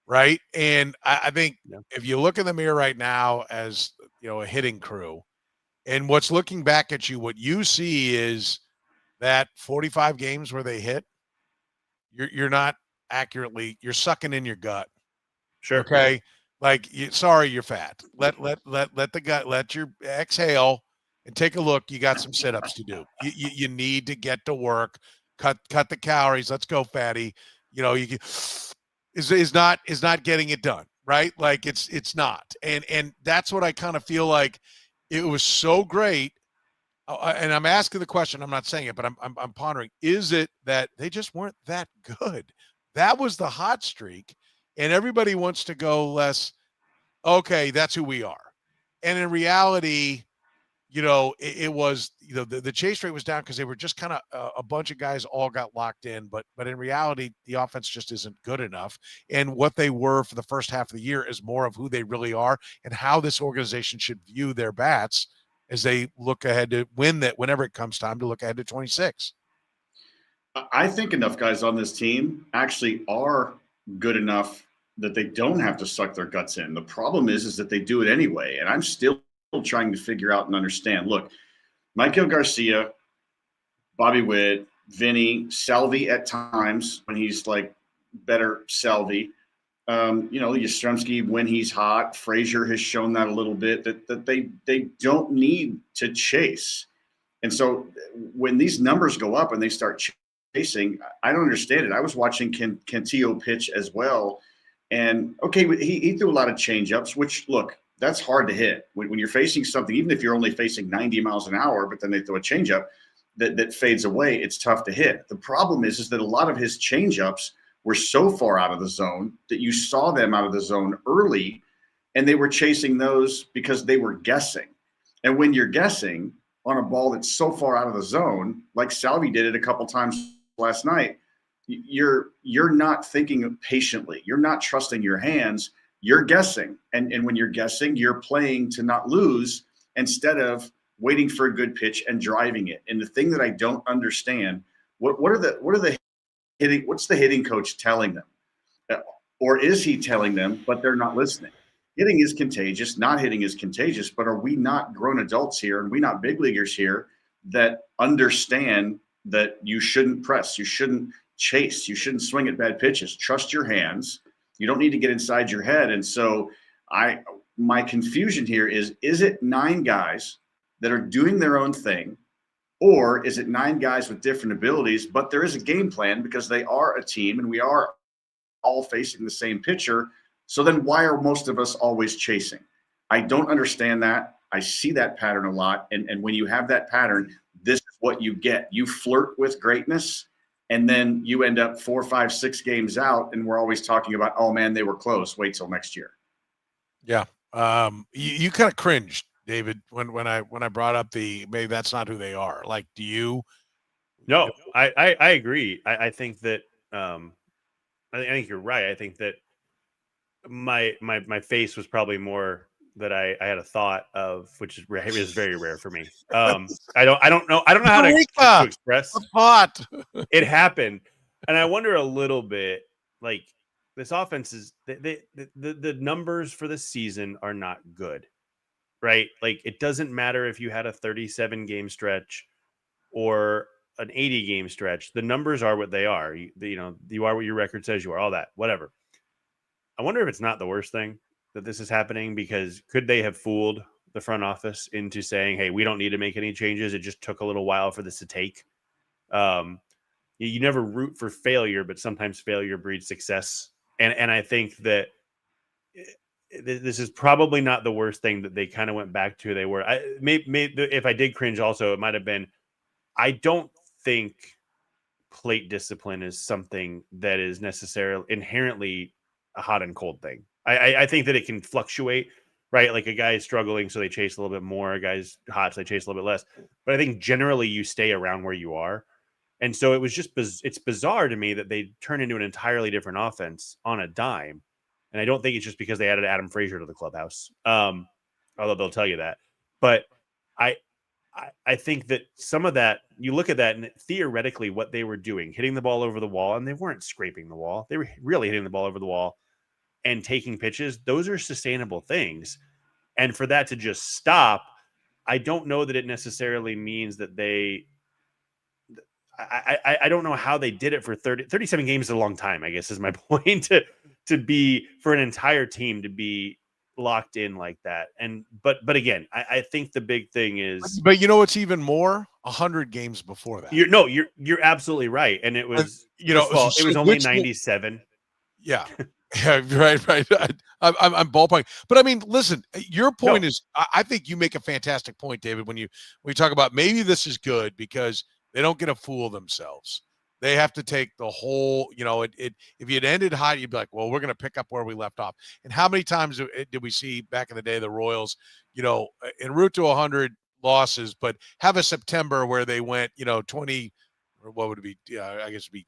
Right. And I think if you look in the mirror right now as, a hitting crew and what's looking back at you, what you see is that 45 games where they hit, you're not accurately, you're sucking in your gut. Sure. Okay. Like, you're fat. Let the gut, let your exhale and take a look. You got some sit-ups to do. You need to get to work, cut the calories. Let's go, fatty. Is not getting it done, right? Like it's not. And that's what I kind of feel like. It was so great. And I'm asking the question, I'm not saying it, but I'm pondering, is it that they just weren't that good? That was the hot streak. And everybody wants to go less, okay, that's who we are. And in reality, it was, the chase rate was down because they were just kind of a bunch of guys all got locked in. But in reality, the offense just isn't good enough. And what they were for the first half of the year is more of who they really are and how this organization should view their bats as they look ahead to win that whenever it comes time to look ahead to 26. I think enough guys on this team actually are good enough that they don't have to suck their guts in. The problem is that they do it anyway. And I'm still trying to figure out and understand. Look, Maikel Garcia, Bobby Witt, Vinny, Salvi at times when he's like better Salvi. Yastrzemski when he's hot. Frazier has shown that a little bit that they don't need to chase. And so when these numbers go up and they start chasing, I don't understand it. I was watching Cantillo pitch as well. And okay, he threw a lot of changeups, which look, that's hard to hit when you're facing something, even if you're only facing 90 miles an hour, but then they throw a changeup that fades away. It's tough to hit. The problem is that a lot of his changeups were so far out of the zone that you saw them out of the zone early, and they were chasing those because they were guessing. And when you're guessing on a ball that's so far out of the zone, like Salvi did it a couple times last night, you're not thinking patiently. You're not trusting your hands. You're guessing. And when you're guessing, you're playing to not lose instead of waiting for a good pitch and driving it. And the thing that I don't understand, what's the hitting coach telling them? Or is he telling them, but they're not listening? Hitting is contagious. Not hitting is contagious. But are we not grown adults here, and we not big leaguers here, that understand that you shouldn't press, you shouldn't chase, you shouldn't swing at bad pitches? Trust your hands. You don't need to get inside your head. And so my confusion here is it 9 guys that are doing their own thing, or is it 9 guys with different abilities, but there is a game plan because they are a team and we are all facing the same pitcher? So then why are most of us always chasing? I don't understand that. I see that pattern a lot. And when you have that pattern, this is what you get. You flirt with greatness And then you end up 4, 5, 6 games out, and we're always talking about, oh man, they were close. Wait till next year. Yeah. You kind of cringed, David, when I brought up maybe that's not who they are. Like, do you? No, I agree. I think that I think you're right. I think that my face was probably more that I had a thought of, which is very rare for me. I don't know how to express a thought. It happened, and I wonder a little bit, like, this offense is the numbers for this season are not good, right? Like, it doesn't matter if you had a 37 game stretch or an 80 game stretch. The numbers are what they are. You are what your record says you are, all that, whatever. I wonder if it's not the worst thing that this is happening, because could they have fooled the front office into saying, hey, we don't need to make any changes. It just took a little while for this to take. You never root for failure, but sometimes failure breeds success. And I think that this is probably not the worst thing that they kind of went back to. They were, if I did cringe also, it might've been, I don't think plate discipline is something that is necessarily inherently a hot and cold thing. I think that it can fluctuate, right? Like, a guy is struggling, so they chase a little bit more. A guy's hot, so they chase a little bit less. But I think generally you stay around where you are. And so it was just, it's bizarre to me that they turn into an entirely different offense on a dime. And I don't think it's just because they added Adam Frazier to the clubhouse. Although they'll tell you that. But I think that some of that, you look at that, and theoretically what they were doing, hitting the ball over the wall, and they weren't scraping the wall. They were really hitting the ball over the wall and taking pitches. Those are sustainable things. And for that to just stop, I don't know that it necessarily means that I don't know how they did it for 37 games is a long time, I guess, is my point, to be, for an entire team to be locked in like that. And but again, I think the big thing is, but you know what's even more, 100 games before that. You're absolutely right. And it was, it was only 97. Yeah. Yeah, right. I'm ballparking, but I mean, listen, your point is, I think you make a fantastic point, David, when you talk about maybe this is good because they don't get to fool themselves. They have to take the whole, if you'd ended high, you'd be like, well, we're going to pick up where we left off. And how many times did we see back in the day, the Royals, en route to 100 losses, but have a September where they went, 20, or what would it be? I guess it'd be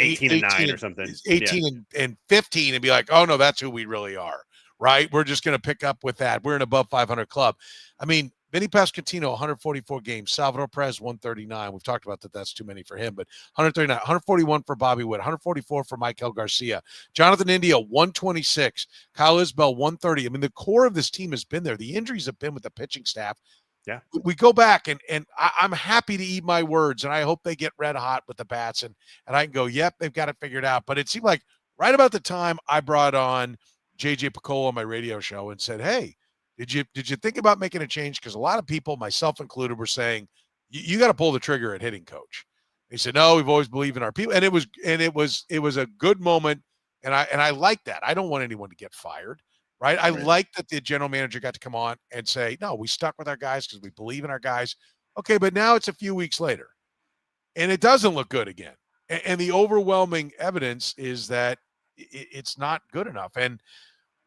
18-9 or something. 18 and 15 and be like, oh no, that's who we really are. Right. We're just going to pick up with that. We're an above 500 club. I mean, Vinny Pasquantino, 144 games. Salvador Perez, 139. We've talked about that. That's too many for him, but 139, 141 for Bobby Witt, 144 for Maikel Garcia. Jonathan India, 126. Kyle Isbell, 130. I mean, the core of this team has been there. The injuries have been with the pitching staff. Yeah. We go back, and I'm happy to eat my words, and I hope they get red hot with the bats, and I can go, yep, they've got it figured out. But it seemed like right about the time I brought on JJ Picola on my radio show and said, hey, did you think about making a change? Because a lot of people, myself included, were saying you got to pull the trigger at hitting coach. He said, no, we've always believed in our people, and it was a good moment, and I like that. I don't want anyone to get fired, right? I like that the general manager got to come on and say, no, we stuck with our guys because we believe in our guys. Okay, but now it's a few weeks later, and it doesn't look good again, and the overwhelming evidence is that it's not good enough. And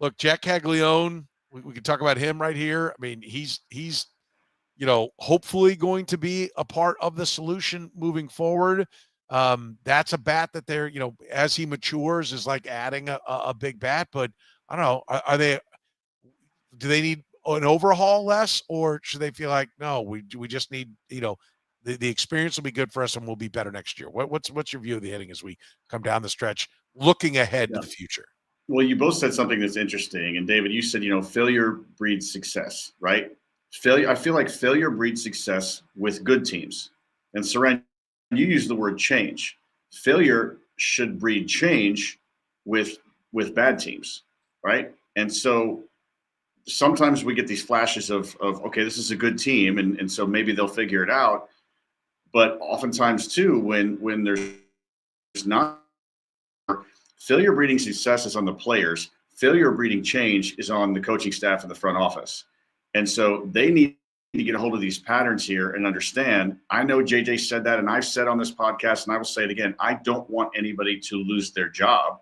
look, Jack Caglione. We can talk about him right here. I mean, he's hopefully going to be a part of the solution moving forward. That's a bat that they're, as he matures, is like adding a big bat. But I don't know, do they need an overhaul less, or should they feel like, no, we just need, the experience will be good for us and we'll be better next year? What's your view of the hitting as we come down the stretch, looking ahead to the future? Well, you both said something that's interesting. And David, you said, failure breeds success, right? I feel like failure breeds success with good teams. And Soren, you use the word change. Failure should breed change with bad teams, right? And so sometimes we get these flashes of okay, this is a good team, and so maybe they'll figure it out. But oftentimes too, when there's not, failure breeding success is on the players. Failure breeding change is on the coaching staff and the front office. And so they need to get a hold of these patterns here and understand. I know JJ said that, and I've said on this podcast, and I will say it again, I don't want anybody to lose their job.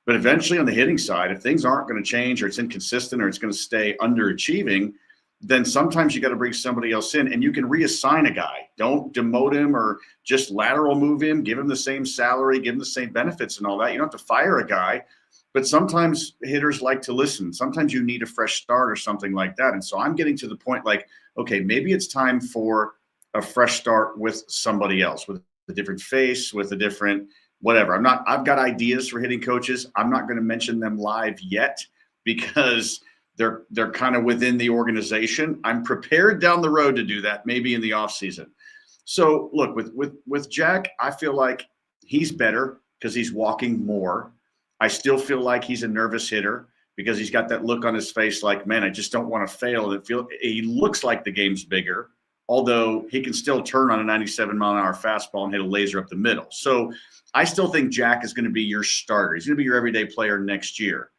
But eventually on the hitting side, if things aren't going to change or it's inconsistent or it's going to stay underachieving, then sometimes you got to bring somebody else in and you can reassign a guy. Don't demote him or just lateral move him, give him the same salary, give him the same benefits and all that. You don't have to fire a guy, but sometimes hitters like to listen. Sometimes you need a fresh start or something like that. And so I'm getting to the point like, okay, maybe it's time for a fresh start with somebody else, with a different face, with a different whatever. I've got ideas for hitting coaches. I'm not going to mention them live yet because they're kind of within the organization. I'm prepared down the road to do that, maybe in the off season. So look, with Jack, I feel like he's better because he's walking more. I still feel like he's a nervous hitter because he's got that look on his face like, man, I just don't want to fail. And he looks like the game's bigger, although he can still turn on a 97-mile-an-hour fastball and hit a laser up the middle. So I still think Jack is going to be your starter. He's going to be your everyday player next year.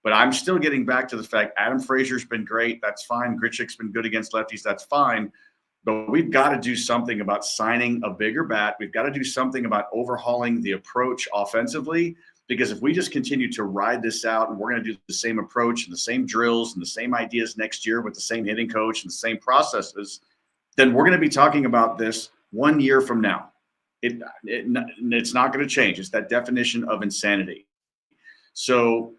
But I'm still getting back to the fact Adam Frazier's been great. That's fine. Grichuk's been good against lefties. That's fine. But we've got to do something about signing a bigger bat. We've got to do something about overhauling the approach offensively, because if we just continue to ride this out and we're going to do the same approach and the same drills and the same ideas next year with the same hitting coach and the same processes, then we're going to be talking about this 1 year from now. It's not going to change. It's that definition of insanity. So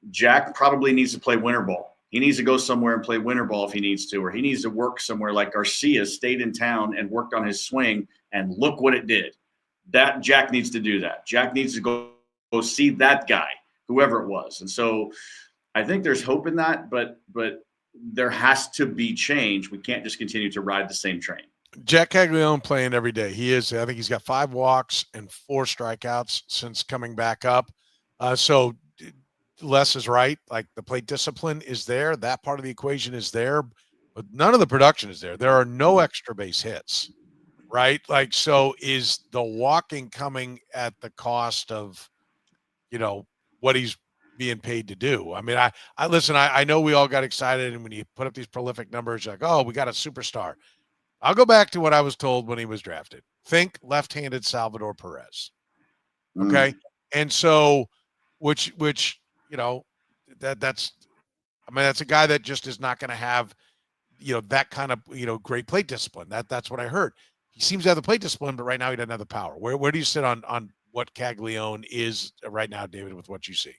Jack probably needs to play winter ball. He needs to go somewhere and play winter ball if he needs to, or he needs to work somewhere like Garcia stayed in town and worked on his swing, and look what it did. That Jack needs to do that. Jack needs to go see that guy, whoever it was. And so I think there's hope in that, but there has to be change. We can't just continue to ride the same train. Jack Caglione playing every day. I think he's got 5 walks and 4 strikeouts since coming back up. So Les is right. Like, the plate discipline is there. That part of the equation is there, but none of the production is there. There are no extra base hits, right? Like, so is the walking coming at the cost of, what he's being paid to do? I mean, I listen, I know we all got excited, and when you put up these prolific numbers, you're like, oh, we got a superstar. I'll go back to what I was told when he was drafted. Think left-handed Salvador Perez. Okay. And so, which, that's a guy that just is not going to have, that kind of, great plate discipline. That's what I heard. He seems to have the plate discipline, but right now he doesn't have the power. Where do you sit on what Caglione is right now, David, with what you see?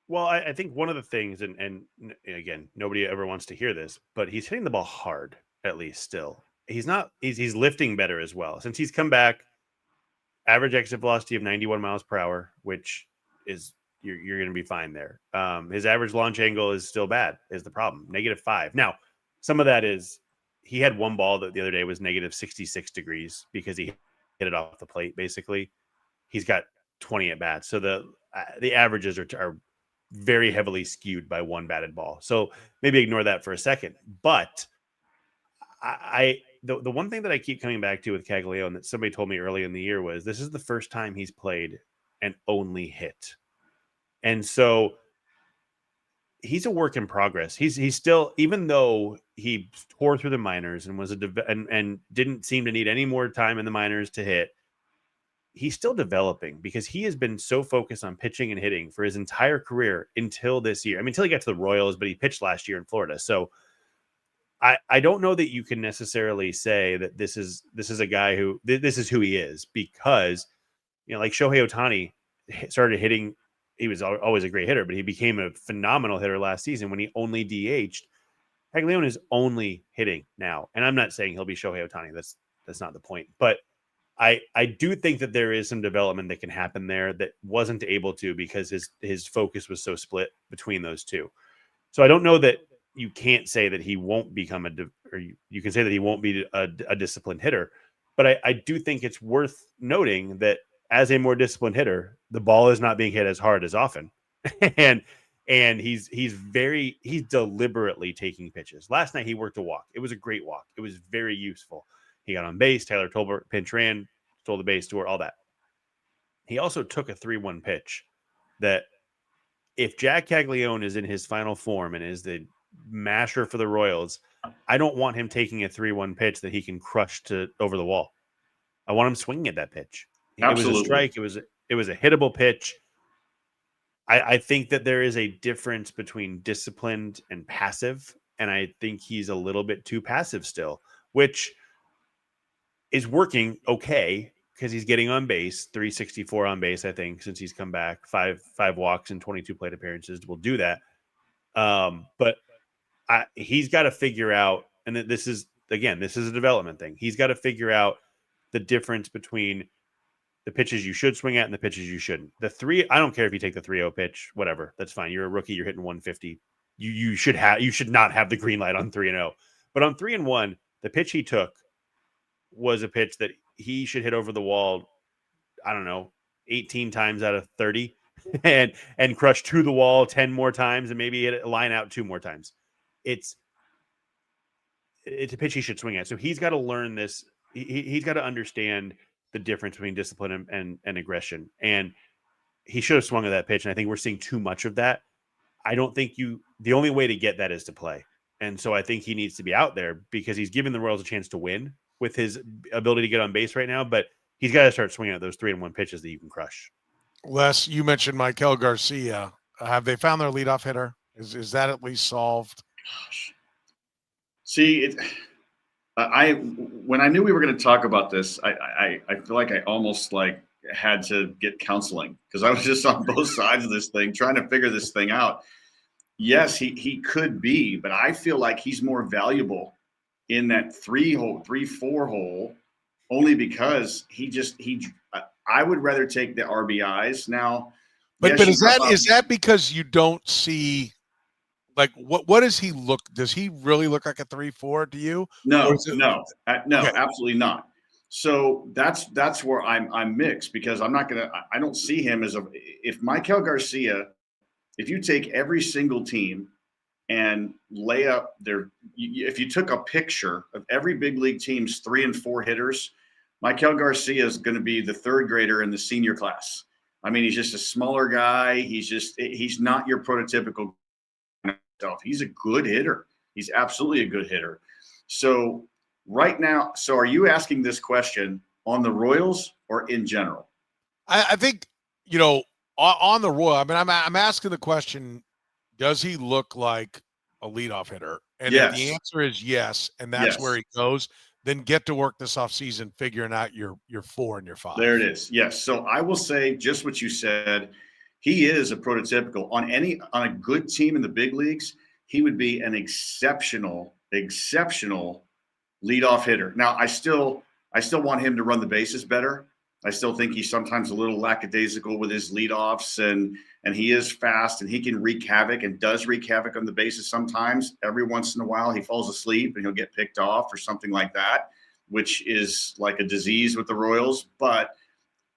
Well, I think one of the things, and again, nobody ever wants to hear this, but he's hitting the ball hard, at least still. He's lifting better as well. Since he's come back, average exit velocity of 91 miles per hour, which is, you're going to be fine there. His average launch angle is still bad, is the problem, -5. Now, some of that is he had one ball that the other day was -66 degrees because he hit it off the plate, basically. He's got 20 at bats. So the averages are very heavily skewed by one batted ball. So maybe ignore that for a second. But the one thing that I keep coming back to with Caglione that somebody told me early in the year was this is the first time he's played and only hit. And so he's a work in progress. He's still, even though he tore through the minors and was and didn't seem to need any more time in the minors to hit, he's still developing because he has been so focused on pitching and hitting for his entire career until this year. I mean, until he got to the Royals, but he pitched last year in Florida. So I don't know that you can necessarily say that this is a guy who this is who he is, because, like Shohei Ohtani started hitting. He was always a great hitter, but he became a phenomenal hitter last season when he only DH'd. Caglione is only hitting now. And I'm not saying he'll be Shohei Ohtani. That's not the point. But I do think that there is some development that can happen there that wasn't able to because his focus was so split between those two. So I don't know that you can't say that he won't become you can say that he won't be a disciplined hitter. But I do think it's worth noting that as a more disciplined hitter, the ball is not being hit as hard as often. and he's deliberately taking pitches. Last night he worked a walk. It was a great walk. It was very useful. He got on base. Tyler Tolbert pinch ran, stole the base door, all that. He also took a 3-1 pitch that if Jack Caglione is in his final form and is the masher for the Royals, I don't want him taking a 3-1 pitch that he can crush to over the wall. I want him swinging at that pitch. Absolutely. It was a strike. It was a hittable pitch. I think that there is a difference between disciplined and passive, and I think he's a little bit too passive still, which is working okay because he's getting on base, 364 on base, I think, since he's come back. Five walks and 22 plate appearances will do that. But he's got to figure out, and this is a development thing. He's got to figure out the difference between the pitches you should swing at and the pitches you shouldn't. I don't care if you take the 3-0 pitch, whatever. That's fine. You're a rookie. You're hitting 150. You should not have the green light on 3-0. But on 3-1, the pitch he took was a pitch that he should hit over the wall, I don't know, 18 times out of 30 and crush to the wall 10 more times and maybe hit a line out 2 more times. It's a pitch he should swing at. So he's got to learn this. He's got to understand the difference between discipline and aggression. And he should have swung at that pitch. And I think we're seeing too much of that. I don't think the only way to get that is to play. And so I think he needs to be out there because he's giving the Royals a chance to win with his ability to get on base right now. But he's got to start swinging at those 3-1 pitches that you can crush. Les, you mentioned Maikel Garcia. Have they found their leadoff hitter? Is that at least solved? Gosh. See, when I knew we were going to talk about this, I feel like I almost had to get counseling because I was just on both sides of this thing trying to figure this thing out. Yes, he could be, but I feel like he's more valuable in that 3-4 hole only because I would rather take the RBIs now. But is that because you don't see what does he look? Does he really look like a 3-4 to you? No, absolutely not. So that's where I'm mixed because I don't see him as if Maikel Garcia, if you take every single team and lay up if you took a picture of every big league team's 3 and 4 hitters, Maikel Garcia is going to be the third grader in the senior class. I mean, he's just a smaller guy. He's not your prototypical stuff. He's a good hitter. He's absolutely a good hitter. So right now, are you asking this question on the Royals or in general? I think, on the Royal, I mean, I'm asking the question, does he look like a leadoff hitter? And yes. If the answer is yes, and that's where he goes, then get to work this offseason figuring out your 4 and your 5. There it is. Yes. So I will say just what you said. He is a prototypical on a good team in the big leagues. He would be an exceptional leadoff hitter. Now, I still want him to run the bases better. I still think he's sometimes a little lackadaisical with his leadoffs, and he is fast and he can wreak havoc and does wreak havoc on the bases sometimes. Every once in a while, he falls asleep and he'll get picked off or something like that, which is like a disease with the Royals. But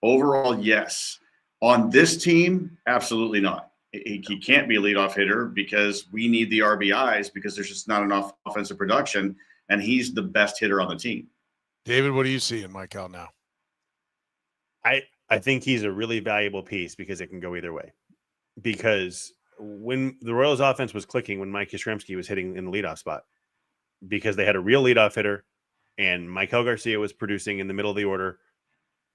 overall, yes. On this team, absolutely not. He can't be a leadoff hitter because we need the RBIs because there's just not enough offensive production, and he's the best hitter on the team. David, what do you see in Maikel now? I think he's a really valuable piece because it can go either way. Because when the Royals offense was clicking, when Mike Yastrzemski was hitting in the leadoff spot, because they had a real leadoff hitter and Maikel Garcia was producing in the middle of the order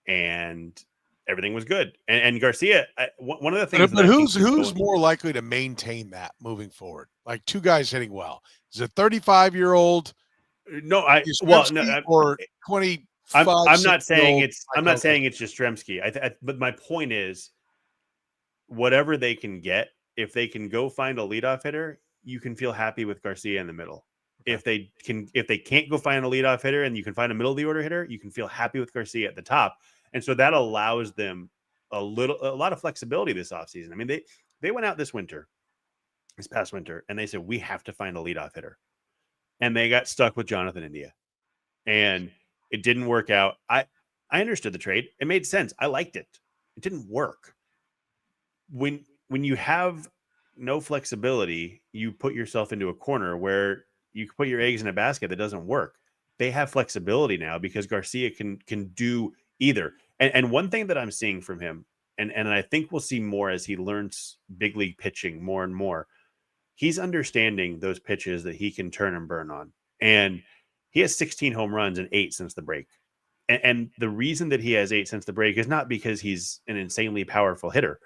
and everything was good. And Garcia, one of the things. But who's more likely to maintain that moving forward? Like 2 guys hitting well. Is it 35-year-old? No, or 20. I'm not saying it's Yastrzemski. But my point is, whatever they can get, if they can go find a leadoff hitter, you can feel happy with Garcia in the middle. Okay. If they can't go find a leadoff hitter and you can find a middle of the order hitter, you can feel happy with Garcia at the top. And so that allows them a lot of flexibility this offseason. I mean, they went out this past winter, and they said, we have to find a leadoff hitter. And they got stuck with Jonathan India. And it didn't work out. I understood the trade. It made sense. I liked it. It didn't work. When you have no flexibility, you put yourself into a corner where you can put your eggs in a basket that doesn't work. They have flexibility now because Garcia can do either. And one thing that I'm seeing from him, and I think we'll see more as he learns big league pitching more and more, he's understanding those pitches that he can turn and burn on. And he has 16 home runs and 8 since the break. And the reason that he has 8 since the break is not because he's an insanely powerful hitter,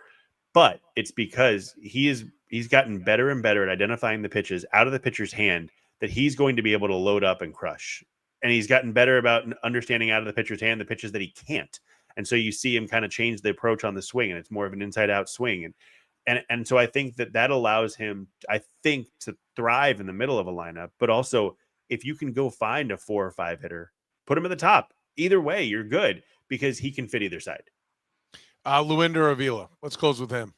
but it's because he's gotten better and better at identifying the pitches out of the pitcher's hand that he's going to be able to load up and crush. And he's gotten better about understanding out of the pitcher's hand the pitches that he can't. And so you see him kind of change the approach on the swing, and it's more of an inside out swing. And so I think that allows him, I think, to thrive in the middle of a lineup. But also, if you can go find a 4 or 5 hitter, put him at the top. Either way, you're good because he can fit either side. Luinder Avila. Let's close with him.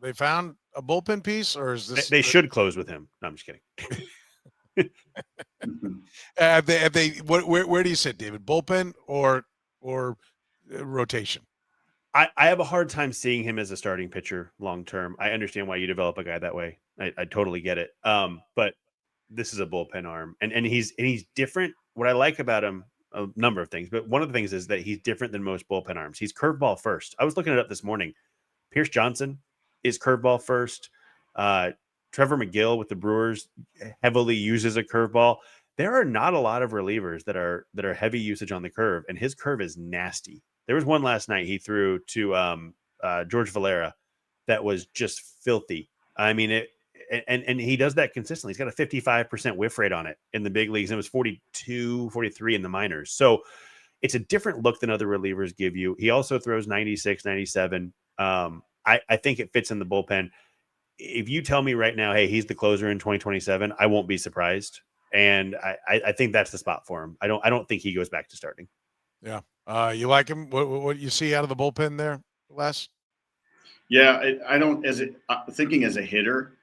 They found a bullpen piece, or is this? They should close with him. No, I'm just kidding. Where do you sit, David? Bullpen or rotation? I have a hard time seeing him as a starting pitcher long term. I understand why you develop a guy that way. I totally get it. But this is a bullpen arm, and he's different. What I like about him, a number of things, but one of the things is that he's different than most bullpen arms. He's curveball first. I was looking it up this morning. Pierce Johnson is curveball first. Trevor McGill with the Brewers heavily uses a curveball. There are not a lot of relievers that are heavy usage on the curve, and his curve is nasty. There was one last night he threw to George Valera that was just filthy. I mean, and he does that consistently. He's got a 55% whiff rate on it in the big leagues, and it was 42, 43 in the minors. So it's a different look than other relievers give you. He also throws 96, 97. I think it fits in the bullpen. If you tell me right now, hey, he's the closer in 2027, I won't be surprised. And I think that's the spot for him. I don't think he goes back to starting. Yeah. You like him? What you see out of the bullpen there, Les? Yeah, I don't. Thinking as a hitter,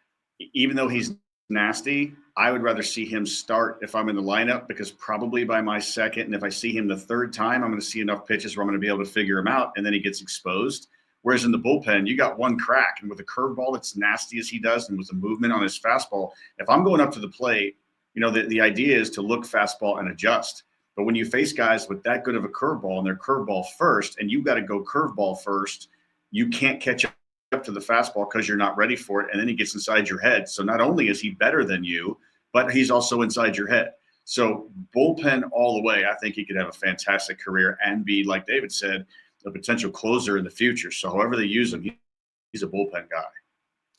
even though he's nasty, I would rather see him start if I'm in the lineup, because probably by my second, and if I see him the third time, I'm going to see enough pitches where I'm going to be able to figure him out, and then he gets exposed. Whereas in the bullpen, you got one crack, and with a curveball that's nasty as he does, and with the movement on his fastball, if I'm going up to the plate, the idea is to look fastball and adjust. But when you face guys with that good of a curveball and they're curveball first, and you've got to go curveball first, you can't catch up to the fastball because you're not ready for it. And then he gets inside your head. So not only is he better than you, but he's also inside your head. So bullpen all the way. I think he could have a fantastic career and be, like David said, a potential closer in the future. So however they use him, he's a bullpen guy.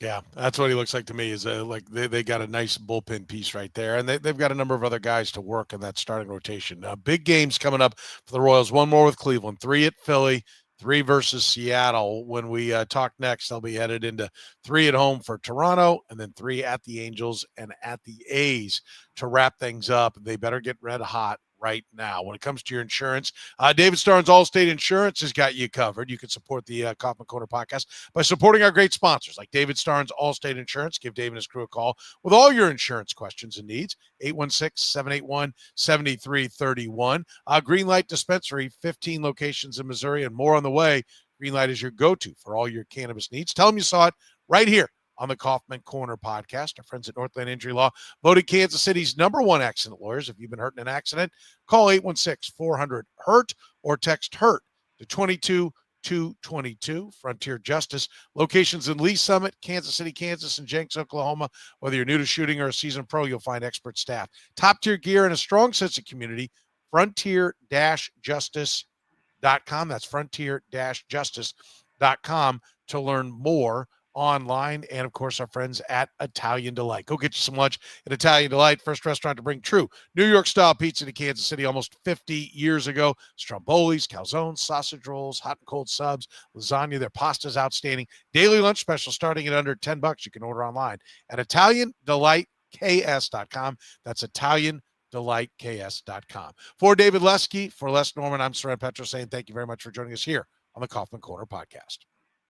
Yeah, that's what he looks like to me. Is like they got a nice bullpen piece right there, and they've got a number of other guys to work in that starting rotation. Big games coming up for the Royals. One more with Cleveland, 3 at Philly, 3 versus Seattle. When we talk next, they'll be headed into 3 at home for Toronto, and then 3 at the Angels and at the A's to wrap things up. They better get red hot right now. When it comes to your insurance, David Starnes Allstate Insurance has got you covered. You can support the Kaufman Corner podcast by supporting our great sponsors like David Starnes Allstate Insurance. Give Dave and his crew a call with all your insurance questions and needs. 816-781-7331. Greenlight Dispensary, 15 locations in Missouri and more on the way. Greenlight is your go-to for all your cannabis needs. Tell them you saw it right here on the Kaufman Corner podcast. Our friends at Northland Injury Law voted Kansas City's #1 accident lawyers. If you've been hurt in an accident, call 816-400-HURT or text HURT to 22222. Frontier Justice. Locations in Lee Summit, Kansas City, Kansas, and Jenks, Oklahoma. Whether you're new to shooting or a seasoned pro, you'll find expert staff, top-tier gear, and a strong sense of community. Frontier-Justice.com. That's Frontier-Justice.com to learn more online, and of course our friends at Italian Delight. Go get you some lunch at Italian Delight, first restaurant to bring true New York style pizza to Kansas City almost 50 years ago. Strombolis, calzones, sausage rolls, hot and cold subs, lasagna. Their pasta's outstanding. Daily lunch special starting at under $10. You can order online at ItalianDelightKS.com. That's ItalianDelightKS.com. For David Lesky, for Les Norman, I'm Soren Petro saying thank you very much for joining us here on the Kaufman Corner podcast.